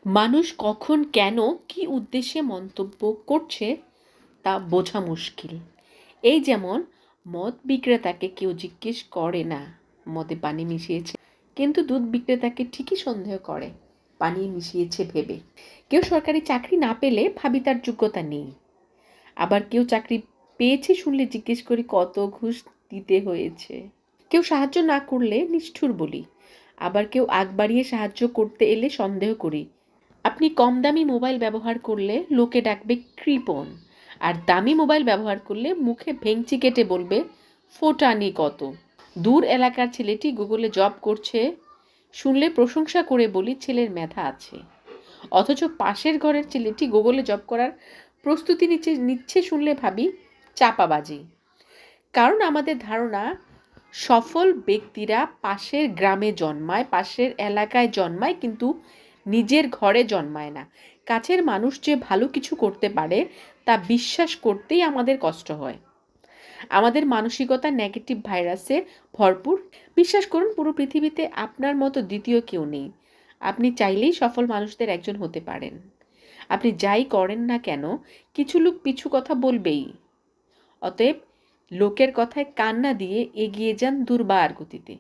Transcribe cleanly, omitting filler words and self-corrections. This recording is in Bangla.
মানুষ কখন কেন কী উদ্দেশ্যে মন্তব্য করছে তা বোঝা মুশকিল। এই যেমন মদ বিক্রেতাকে কেউ জিজ্ঞেস করে না মদে পানি মিশিয়েছে, কিন্তু দুধ বিক্রেতাকে ঠিকই সন্দেহ করে পানি মিশিয়েছে ভেবে। কেউ সরকারি চাকরি না পেলে ভাবি তার যোগ্যতা নেই, আবার কেউ চাকরি পেয়েছে শুনলে জিজ্ঞেস করি কত ঘুষ দিতে হয়েছে। কেউ সাহায্য না করলে নিষ্ঠুর বলি, আবার কেউ আগ বাড়িয়ে সাহায্য করতে এলে সন্দেহ করি। আপনি কম দামি মোবাইল ব্যবহার করলে লোকে ডাকবে কৃপণ, আর দামি মোবাইল ব্যবহার করলে মুখে ভেঙচি কেটে বলবে ফোটানি কত। দূর এলাকার ছেলেটি গুগলে জব করছে শুনলে প্রশংসা করে বলি ছেলের মেধা আছে, অথচ পাশের ঘরের ছেলেটি গুগলে জব করার প্রস্তুতি নিচ্ছে শুনলে ভাবি চাপাবাজি। কারণ আমাদের ধারণা সফল ব্যক্তিরা পাশের গ্রামে জন্মায়, পাশের এলাকায় জন্মায়, কিন্তু নিজের ঘরে জন্মায় না। কাছের মানুষ যে ভালো কিছু করতে পারে তা বিশ্বাস করতেই আমাদের কষ্ট হয়। আমাদের মানসিকতা নেগেটিভ ভাইরাসে ভরপুর। বিশ্বাস করুন, পুরো পৃথিবীতে আপনার মতো দ্বিতীয় কেউ নেই। আপনি চাইলেই সফল মানুষদের একজন হতে পারেন। আপনি যাই করেন না কেন, কিছু লোক পিছু কথা বলবেই। অতএব লোকের কথায় কান না দিয়ে এগিয়ে যান দুর্বার গতিতে।